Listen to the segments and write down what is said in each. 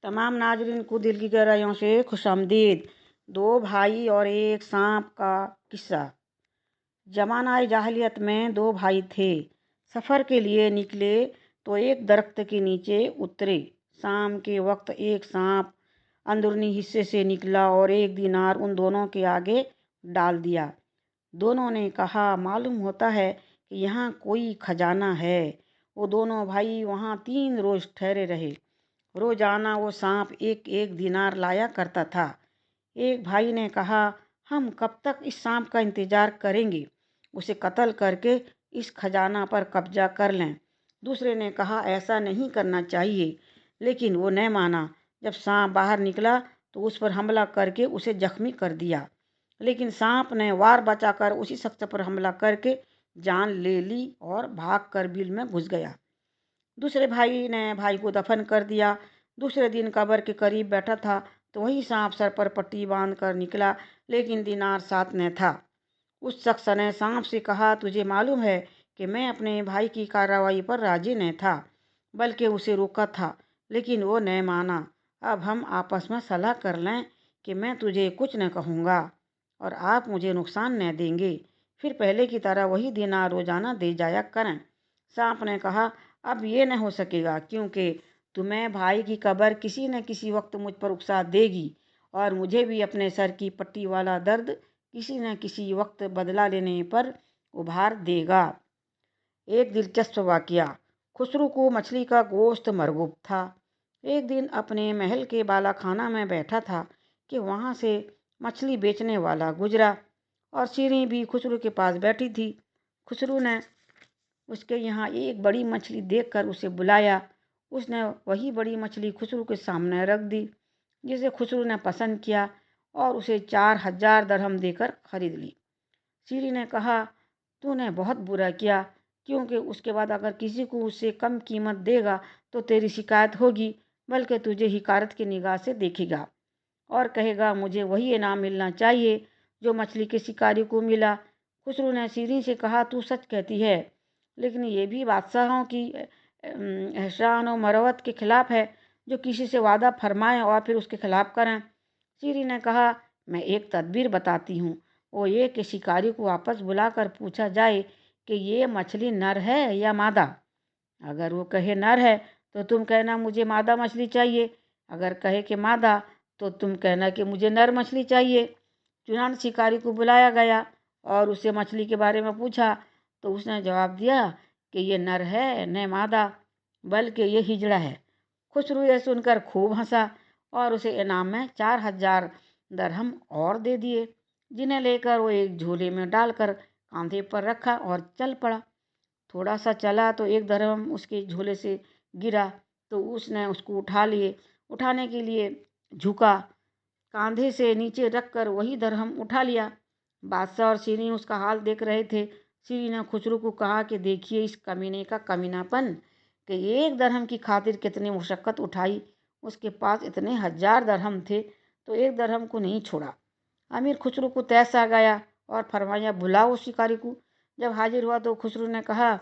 तमाम नाजरीन को दिल की गहराइयों से खुशामदीद। दो भाई और एक सांप का किस्सा। जमाना जाहिलियत में दो भाई थे। सफ़र के लिए निकले तो एक दरख्त के नीचे उतरे। शाम के वक्त एक सांप अंदरूनी हिस्से से निकला और एक दीनार उन दोनों के आगे डाल दिया। दोनों ने कहा, मालूम होता है कि यहाँ कोई खजाना है। वो दोनों भाई वहाँ 3 रोज़ ठहरे रहे। रोजाना वो सांप एक एक दीनार लाया करता था। एक भाई ने कहा, हम कब तक इस सांप का इंतजार करेंगे, उसे कत्ल करके इस खजाना पर कब्जा कर लें। दूसरे ने कहा, ऐसा नहीं करना चाहिए, लेकिन वो न माना। जब सांप बाहर निकला तो उस पर हमला करके उसे जख्मी कर दिया, लेकिन सांप ने वार बचाकर उसी शख्स पर हमला करके जान ले ली और भाग कर बिल में घुस गया। दूसरे भाई ने भाई को दफन कर दिया। दूसरे दिन कब्र के करीब बैठा था तो वही सांप सर पर पट्टी बांध कर निकला, लेकिन दीनार साथ न था। उस शख्स ने सांप से कहा, तुझे मालूम है कि मैं अपने भाई की कार्रवाई पर राजी न था, बल्कि उसे रोका था, लेकिन वो न माना। अब हम आपस में सलाह कर लें कि मैं तुझे कुछ न कहूँगा और आप मुझे नुकसान न देंगे, फिर पहले की तरह वही दीनार रोजाना दे जाया करें। सांप ने कहा, अब ये न हो सकेगा, क्योंकि तुम्हें भाई की कब्र किसी न किसी वक्त मुझ पर उकसा देगी और मुझे भी अपने सर की पट्टी वाला दर्द किसी न किसी वक्त बदला लेने पर उभार देगा। एक दिलचस्प वाकया। खुसरू को मछली का गोश्त मरगूब था। एक दिन अपने महल के बाला खाना में बैठा था कि वहाँ से मछली बेचने वाला गुजरा और सीरी भी खुसरू के पास बैठी थी। खुसरू ने उसके यहाँ एक बड़ी मछली देखकर उसे बुलाया। उसने वही बड़ी मछली खुसरू के सामने रख दी, जिसे खुसरू ने पसंद किया और उसे 4000 दरहम देकर खरीद ली। सीरी ने कहा, तूने बहुत बुरा किया, क्योंकि उसके बाद अगर किसी को उससे कम कीमत देगा तो तेरी शिकायत होगी, बल्कि तुझे हिकारत की निगाह से देखेगा और कहेगा, मुझे वही इनाम मिलना चाहिए जो मछली के शिकारी को मिला। खुसरू ने सीरी से कहा, तू सच कहती है, लेकिन ये भी बादशाहों की एहसान और मरवत के खिलाफ है, जो किसी से वादा फरमाएं और फिर उसके खिलाफ करें। सीरी ने कहा, मैं एक तदबीर बताती हूँ। वो ये कि शिकारी को वापस बुलाकर पूछा जाए कि ये मछली नर है या मादा। अगर वो कहे नर है तो तुम कहना मुझे मादा मछली चाहिए, अगर कहे कि मादा तो तुम कहना कि मुझे नर मछली चाहिए। चुनांचे शिकारी को बुलाया गया और उससे मछली के बारे में पूछा तो उसने जवाब दिया कि ये नर है न मादा, बल्कि ये हिजड़ा है। खुसरू ये सुनकर खूब हंसा और उसे इनाम में 4000 दरहम और दे दिए, जिन्हें लेकर वो एक झोले में डालकर कांधे पर रखा और चल पड़ा। थोड़ा सा चला तो एक दरहम उसके झोले से गिरा तो उसने उसको उठाने के लिए झुका, कांधे से नीचे रखकर वही दरहम उठा लिया। बादशाह और सीरी उसका हाल देख रहे थे। सीरी ने खुसरू को कहा कि देखिए इस कमीने का कमीनापन, कि एक दरहम की खातिर कितनी मुशक्क़त उठाई। उसके पास इतने 1000 दरहम थे तो एक दरहम को नहीं छोड़ा। अमीर खुसरू को तैस आ गया और फरमाया, बुलाओ उस शिकारी को। जब हाजिर हुआ तो खुसरू ने कहा,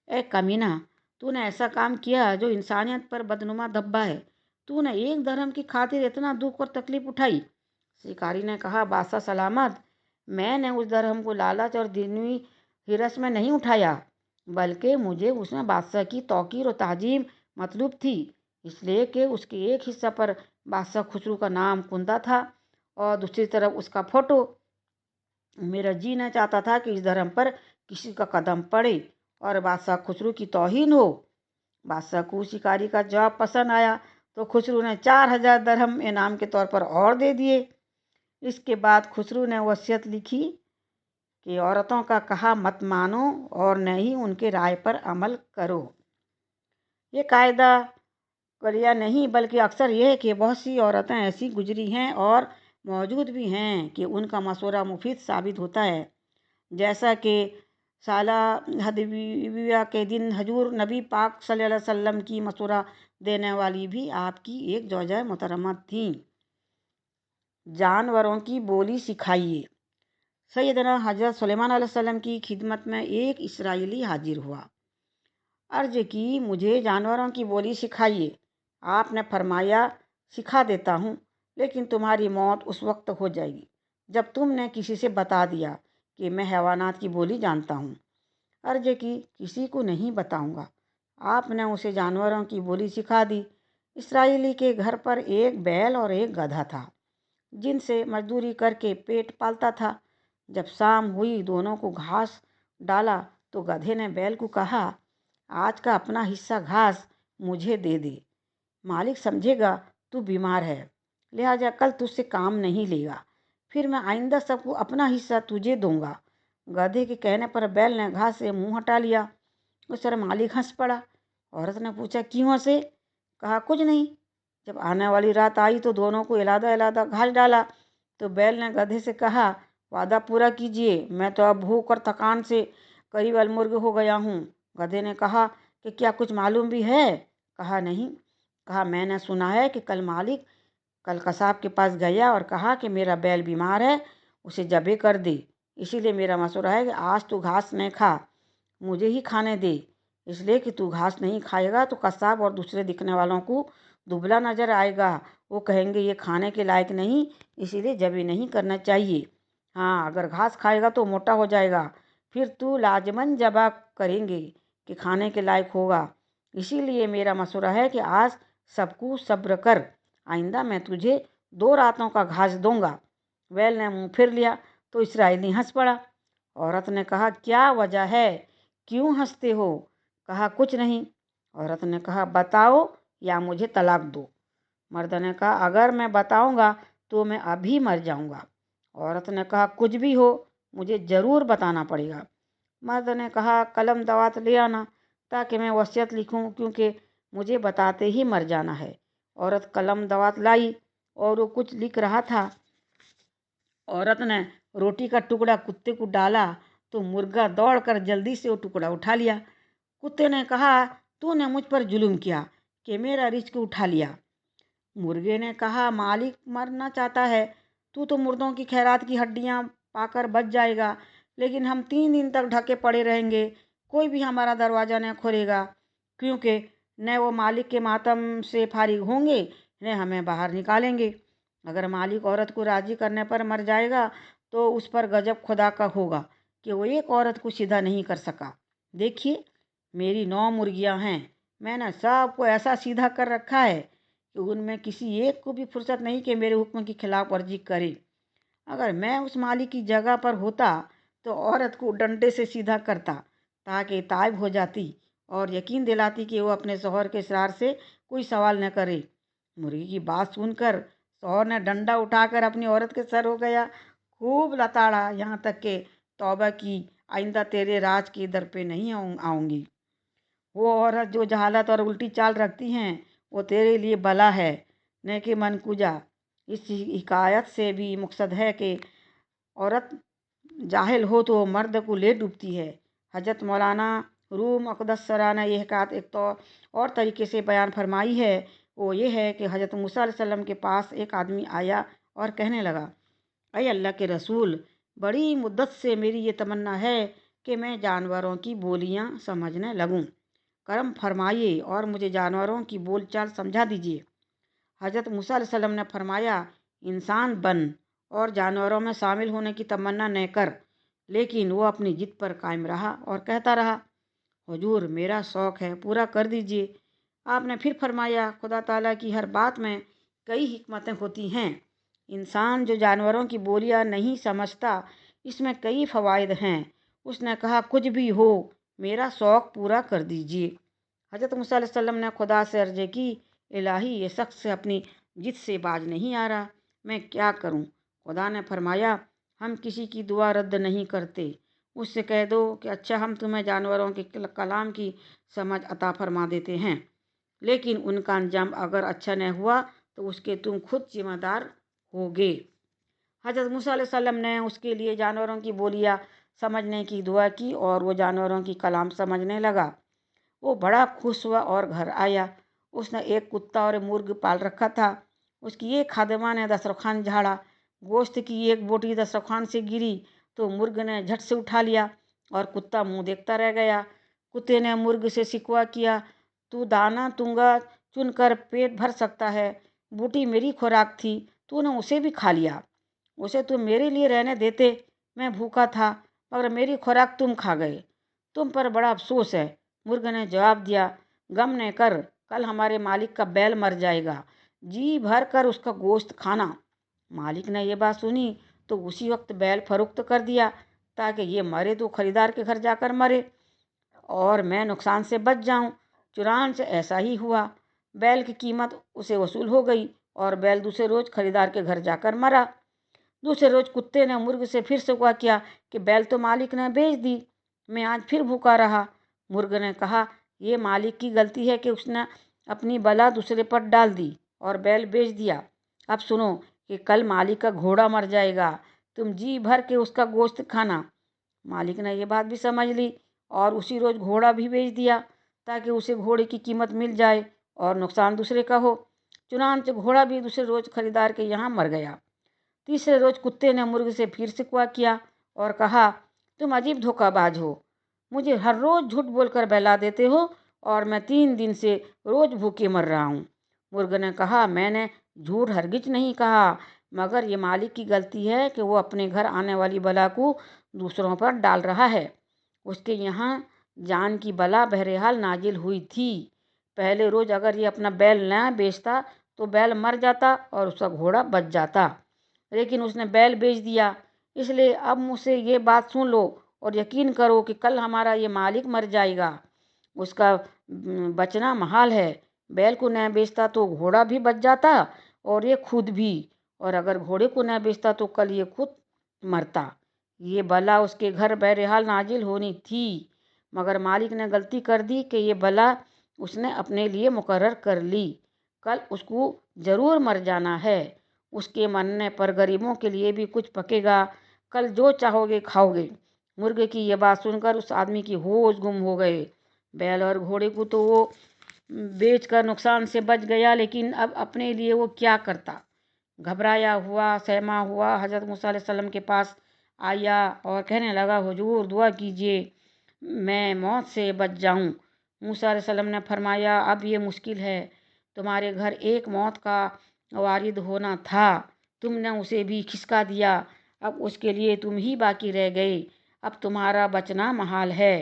ए कमीना, तूने ऐसा काम किया जो इंसानियत पर बदनुमा धब्बा है। तूने एक दरहम की खातिर इतना दुख और तकलीफ उठाई। शिकारी ने कहा, बादशाह सलामत, मैंने उस दरहम को लालच और दीनवी हिरस में नहीं उठाया, बल्कि मुझे उसमें बादशाह की तौकीर और ताजीम मतलूब थी, इसलिए कि उसके एक हिस्सा पर बादशाह खुसरू का नाम कुंदा था और दूसरी तरफ उसका फोटो। मेरा जी न चाहता था कि इस धर्म पर किसी का कदम पड़े और बादशाह खुसरू की तौहीन हो। बादशाह को शिकारी का जवाब पसंद आया तो खुसरू ने 4000 दरहम इनाम के तौर पर और दे दिए। इसके बाद खुसरू ने वसीयत लिखी कि औरतों का कहा मत मानो और न ही उनके राय पर अमल करो। ये कायदा करिया नहीं, बल्कि अक्सर यह है कि बहुत सी औरतें ऐसी गुजरी हैं और मौजूद भी हैं कि उनका मशवरा मुफीद साबित होता है। जैसा कि साला हदीबिया के दिन हजूर नबी पाक सल्लल्लाहु अलैहि वसल्लम की मशवरा देने वाली भी आपकी एक ज़ौजा मोहतरमा थी। जानवरों की बोली सिखाइए। सैयदना हज़रत सुलेमान अलैहिस्सलाम की खिदमत में एक इसराइली हाजिर हुआ। अर्ज की, मुझे जानवरों की बोली सिखाइए। आपने फरमाया, सिखा देता हूँ, लेकिन तुम्हारी मौत उस वक्त हो जाएगी जब तुमने किसी से बता दिया कि मैं हैवानात की बोली जानता हूँ। अर्ज की, किसी को नहीं बताऊंगा। आपने उसे जानवरों की बोली सिखा दी। इसराइली के घर पर एक बैल और एक गधा था, जिनसे मजदूरी करके पेट पालता था। जब शाम हुई, दोनों को घास डाला तो गधे ने बैल को कहा, आज का अपना हिस्सा घास मुझे दे दे। मालिक समझेगा तू बीमार है, लिहाजा कल तुझसे काम नहीं लेगा। फिर मैं आइंदा सबको अपना हिस्सा तुझे दूंगा। गधे के कहने पर बैल ने घास से मुंह हटा लिया। उस पर मालिक हंस पड़ा। औरत ने पूछा, क्यों हंसे? कहा, कुछ नहीं। जब आने वाली रात आई तो दोनों को इलादा इलादा घास डाला तो बैल ने गधे से कहा, वादा पूरा कीजिए, मैं तो अब भूख और थकान से करीब अलमुर्ग हो गया हूँ। गधे ने कहा कि क्या कुछ मालूम भी है? कहा, नहीं। कहा, मैंने सुना है कि कल कसाब के पास गया और कहा कि मेरा बैल बीमार है, उसे जबे कर दे। इसीलिए मेरा मशवरा है कि आज तू घास नहीं खा, मुझे ही खाने दे। इसलिए कि तू घास नहीं खाएगा तो कसाब और दूसरे दिखने वालों को दुबला नजर आएगा। वो कहेंगे ये खाने के लायक नहीं, इसीलिए जबे नहीं करना चाहिए। हाँ, अगर घास खाएगा तो मोटा हो जाएगा, फिर तू लाजमन जबा करेंगे कि खाने के लायक होगा। इसीलिए मेरा मशवरा है कि आज सबको सब्र कर, आइंदा मैं तुझे 2 रातों का घास दूंगा। बैल ने मुंह फिर लिया तो इसराइली हंस पड़ा। औरत ने कहा, क्या वजह है, क्यों हंसते हो? कहा, कुछ नहीं। औरत ने कहा, बताओ या मुझे तलाक दो। मर्द ने कहा, अगर मैं बताऊंगा तो मैं अभी मर जाऊंगा। औरत ने कहा, कुछ भी हो, मुझे ज़रूर बताना पड़ेगा। मर्द ने कहा, कलम दवात ले आना ताकि मैं वसीयत लिखूं, क्योंकि मुझे बताते ही मर जाना है। औरत कलम दवात लाई और वो कुछ लिख रहा था। औरत ने रोटी का टुकड़ा कुत्ते को डाला तो मुर्गा दौड़कर जल्दी से वो टुकड़ा उठा लिया। कुत्ते ने कहा, तूने मुझ पर जुल्म किया कि मेरा रिज्क उठा लिया। मुर्गे ने कहा, मालिक मरना चाहता है, तू तो मुर्दों की खैरात की हड्डियां पाकर बच जाएगा, लेकिन हम 3 दिन तक ढके पड़े रहेंगे, कोई भी हमारा दरवाज़ा न खोलेगा, क्योंकि न वो मालिक के मातम से फारिग होंगे न हमें बाहर निकालेंगे। अगर मालिक औरत को राज़ी करने पर मर जाएगा तो उस पर गजब खुदा का होगा कि वो एक औरत को सीधा नहीं कर सका। देखिए, मेरी 9 मुर्गियां हैं, मैंने सबको ऐसा सीधा कर रखा है कि उनमें किसी एक को भी फुर्सत नहीं कि मेरे हुक्म की खिलाफ वर्जी करे। अगर मैं उस मालिक की जगह पर होता तो औरत को डंडे से सीधा करता ताकि ताइब हो जाती और यकीन दिलाती कि वो अपने शौहर के इसरार से कोई सवाल न करे। मुर्गी की बात सुनकर शौहर ने डंडा उठाकर अपनी औरत के सर हो गया, खूब लताड़ा, यहाँ तक कि तौबा की, आइंदा तेरे राज के दर पे नहीं आऊँगी। वो औरत जो जहालत और उल्टी चाल रखती हैं वो तेरे लिए बला है, न कि मनकूजा। इस हिकायत से भी मकसद है कि औरत जाहिल हो तो मर्द को ले डूबती है। हजरत मौलाना रूम अक़दस सरा ने यह हिकायत एक तो और तरीके से बयान फरमाई है। वो ये है कि हजरत मूसा अलैहिस्सलाम के पास एक आदमी आया और कहने लगा, अय अल्लाह के रसूल, बड़ी मुद्दत से मेरी ये तमन्ना है कि मैं जानवरों की बोलियां समझने लगूं। करम फरमाइए और मुझे जानवरों की बोलचाल समझा दीजिए। हजरत मूसा अलैहिस्सलाम ने फरमाया, इंसान बन और जानवरों में शामिल होने की तमन्ना न कर। लेकिन वो अपनी जिद पर कायम रहा और कहता रहा, हुजूर मेरा शौक़ है, पूरा कर दीजिए। आपने फिर फरमाया, खुदा ताला की हर बात में कई हिकमतें होती हैं। इंसान जो जानवरों की बोलियां नहीं समझता, इसमें कई फ़वाइद हैं। उसने कहा, कुछ भी हो, मेरा शौक़ पूरा कर दीजिए। हजरत मूसा अलैहिस्सलाम ने खुदा से अर्ज़ की, इलाही ये शख्स अपनी जिद से बाज नहीं आ रहा, मैं क्या करूं? खुदा ने फरमाया, हम किसी की दुआ रद्द नहीं करते। उससे कह दो कि अच्छा, हम तुम्हें जानवरों के कलाम की समझ अता फरमा देते हैं, लेकिन उनका अंजाम अगर अच्छा न हुआ तो उसके तुम खुद जिम्मेदार होगे। हजरत मूसा अलैहिस्सलाम ने उसके लिए जानवरों की बोलियां समझने की दुआ की और वो जानवरों की कलाम समझने लगा। वो बड़ा खुश हुआ और घर आया। उसने एक कुत्ता और मुर्ग पाल रखा था। उसकी एक खादिमा ने दस्तरखान झाड़ा। गोश्त की एक बोटी दस्तरखान से गिरी तो मुर्ग ने झट से उठा लिया और कुत्ता मुंह देखता रह गया। कुत्ते ने मुर्ग से शिकवा किया, तू दाना तुंगा चुनकर पेट भर सकता है, बूटी मेरी खुराक थी, तूने उसे भी खा लिया। उसे तुम मेरे लिए रहने देते, मैं भूखा था, मगर मेरी खुराक तुम खा गए। तुम पर बड़ा अफसोस है। मुर्ग ने जवाब दिया, गम न कर, कल हमारे मालिक का बैल मर जाएगा, जी भर कर उसका गोश्त खाना। मालिक ने यह बात सुनी तो उसी वक्त बैल फरोख्त कर दिया, ताकि ये मरे तो खरीदार के घर जाकर मरे और मैं नुकसान से बच जाऊं। चुनांचे ऐसा ही हुआ। बैल की कीमत उसे वसूल हो गई और बैल दूसरे रोज खरीदार के घर जाकर मरा। दूसरे रोज कुत्ते ने मुर्ग से फिर शिकवा किया कि बैल तो मालिक ने बेच दी, मैं आज फिर भूखा रहा। मुर्ग ने कहा, ये मालिक की गलती है कि उसने अपनी बला दूसरे पर डाल दी और बैल बेच दिया। अब सुनो कि कल मालिक का घोड़ा मर जाएगा, तुम जी भर के उसका गोश्त खाना। मालिक ने यह बात भी समझ ली और उसी रोज घोड़ा भी बेच दिया, ताकि उसे घोड़े की कीमत मिल जाए और नुकसान दूसरे का हो। चुनांचे घोड़ा भी दूसरे रोज खरीदार के यहाँ मर गया। तीसरे रोज कुत्ते ने मुर्ग से फिर शिकवा किया और कहा, तुम अजीब धोखाबाज हो, मुझे हर रोज झूठ बोलकर बहला देते हो और मैं 3 दिन से रोज भूखे मर रहा हूँ। मुर्ग ने कहा, मैंने झूठ हरगिज नहीं कहा, मगर ये मालिक की गलती है कि वो अपने घर आने वाली बला को दूसरों पर डाल रहा है। उसके यहाँ जान की बला बहरहाल नाजिल हुई थी। पहले रोज अगर ये अपना बैल न बेचता तो बैल मर जाता और उसका घोड़ा बच जाता, लेकिन उसने बैल बेच दिया। इसलिए अब मुझसे ये बात सुन लो और यकीन करो कि कल हमारा ये मालिक मर जाएगा, उसका बचना महाल है। बैल को न बेचता तो घोड़ा भी बच जाता और ये खुद भी, और अगर घोड़े को न बेचता तो कल ये खुद मरता। ये बला उसके घर बहरहाल नाजिल होनी थी, मगर मालिक ने गलती कर दी कि ये बला उसने अपने लिए मुकर्रर कर ली। कल उसको ज़रूर मर जाना है। उसके मरने पर गरीबों के लिए भी कुछ पकेगा। कल जो चाहोगे खाओगे। मुर्गे की यह बात सुनकर उस आदमी की होश गुम हो गए। बैल और घोड़े को तो वो बेच कर नुकसान से बच गया, लेकिन अब अपने लिए वो क्या करता। घबराया हुआ सहमा हुआ हज़रत मूसा अलैहिस्सलाम के पास आया और कहने लगा, हुजूर दुआ कीजिए, मैं मौत से बच जाऊं। मूसा अलैहिस्सलाम ने फरमाया, अब ये मुश्किल है, तुम्हारे घर एक मौत का वारिद होना था, तुमने उसे भी खिसका दिया, अब उसके लिए तुम ही बाकी रह गए, अब तुम्हारा बचना महाल है।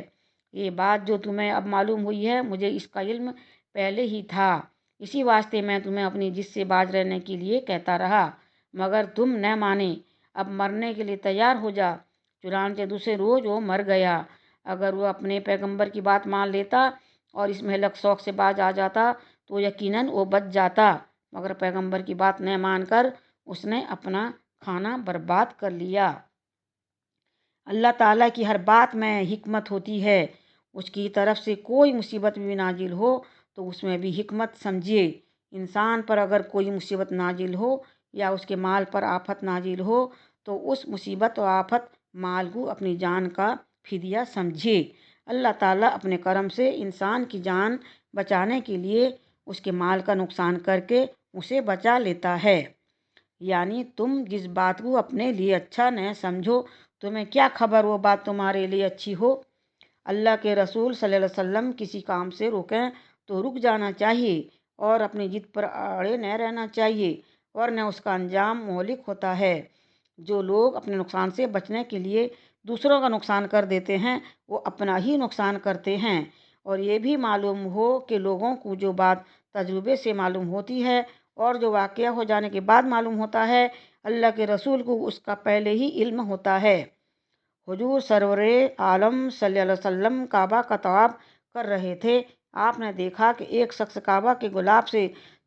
ये बात जो तुम्हें अब मालूम हुई है, मुझे इसका इल्म पहले ही था, इसी वास्ते मैं तुम्हें अपनी जिद से बाज रहने के लिए कहता रहा, मगर तुम न माने। अब मरने के लिए तैयार हो जा। चुनांचे दूसरे रोज वो मर गया। अगर वो अपने पैगंबर की बात मान लेता और इस महलक शौक से बाज आ जाता तो यकीनन वो बच जाता, मगर पैगंबर की बात न मानकर उसने अपना खाना बर्बाद कर लिया। अल्लाह ताला की हर बात में हिकमत होती है। उसकी तरफ से कोई मुसीबत भी नाजिल हो तो उसमें भी हिकमत समझिए। इंसान पर अगर कोई मुसीबत नाजिल हो या उसके माल पर आफत नाजिल हो तो उस मुसीबत और आफत माल को अपनी जान का फिदिया समझे। अल्लाह ताला अपने करम से इंसान की जान बचाने के लिए उसके माल का नुकसान करके उसे बचा लेता है। यानी तुम जिस बात को अपने लिए अच्छा न समझो, तुम्हें क्या खबर वो बात तुम्हारे लिए अच्छी हो। अल्लाह के रसूल सल्लल्लाहु अलैहि वसल्लम किसी काम से रोकें तो रुक जाना चाहिए और अपनी जिद पर अड़े न रहना चाहिए, वरना उसका अंजाम मोहलिक होता है। जो लोग अपने नुकसान से बचने के लिए दूसरों का नुकसान कर देते हैं, वो अपना ही नुकसान करते हैं। और ये भी मालूम हो कि लोगों को जो बात तजुर्बे से मालूम होती है और जो वाक़या हो जाने के बाद मालूम होता है, अल्लाह के रसूल को उसका पहले ही इल्म होता है। हुजूर सरवरे आलम सल्लल्लाहु अलैहि वसल्लम काबा का तवाफ कर रहे थे। आपने देखा कि एक शख्स काबा के गुलाब से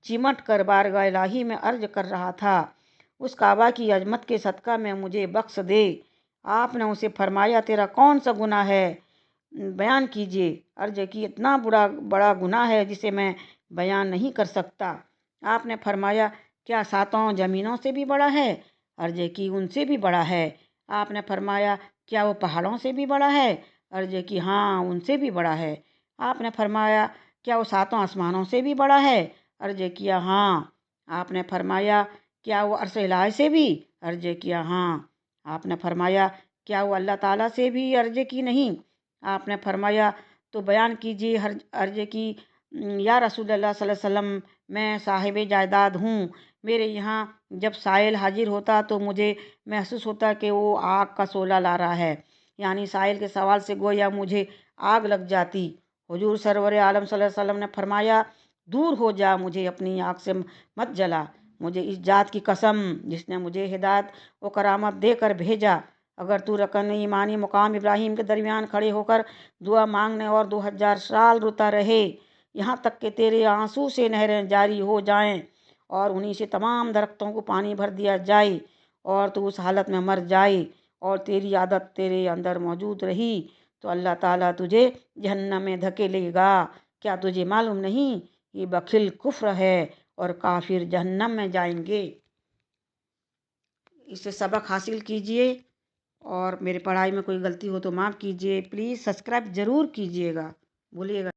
चिमट कर बारगाह इलाही में अर्ज कर रहा था, उस काबा की अजमत के सदका में मुझे बख्श दे। आपने उसे फरमाया, तेरा कौन सा गुनाह है, बयान कीजिए। अर्ज की, इतना बड़ा गुनाह है जिसे मैं बयान नहीं कर सकता। आपने फरमाया, क्या 7 ज़मीनों से भी बड़ा है? अर्ज की, उनसे भी बड़ा है। आपने फरमाया, क्या वो पहाड़ों से भी बड़ा है? अर्ज की, हाँ, उनसे भी बड़ा है। आपने फरमाया, क्या वो 7 आसमानों से भी बड़ा है? अर्ज किया, हाँ। आपने फरमाया, क्या वो अर्श इलाही से भी? अर्ज किया, हाँ। आपने फरमाया, क्या वो अल्लाह ताला से भी? अर्ज की, नहीं। आपने फरमाया, तो बयान कीजिए। अर्ज की, या रसूलल्लाह सल्लल्लाहु अलैहि वसल्लम, میں صاحب جائیداد ہوں۔ میرے یہاں جب سائل حاضر ہوتا تو مجھے محسوس ہوتا کہ وہ آگ کا شعلہ لا رہا ہے، یعنی سائل کے سوال سے گویا مجھے آگ لگ جاتی۔ حضور سرور عالم صلی اللہ علیہ وسلم نے فرمایا، دور ہو جا، مجھے اپنی آگ سے مت جلا۔ مجھے اس ذات کی قسم جس نے مجھے ہدایت و کرامت دے کر بھیجا، اگر تو رکن ایمانی مقام ابراہیم کے درمیان کھڑے ہو کر دعا مانگنے اور 2000 سال روتا رہے، یہاں تک کہ تیرے آنسو سے نہریں جاری ہو جائیں اور انہی سے تمام درختوں کو پانی بھر دیا جائے، اور تو اس حالت میں مر جائے اور تیری عادت تیرے اندر موجود رہی، تو اللہ تعالیٰ تجھے جہنم میں دھکیلے گا۔ کیا تجھے معلوم نہیں؟ یہ بخل کفر ہے اور کافر جہنم میں جائیں گے۔ اس سے سبق حاصل کیجئے، اور میرے پڑھائی میں کوئی غلطی ہو تو معاف کیجئے۔ پلیز سبسکرائب ضرور کیجئے گا، بھولیے گا۔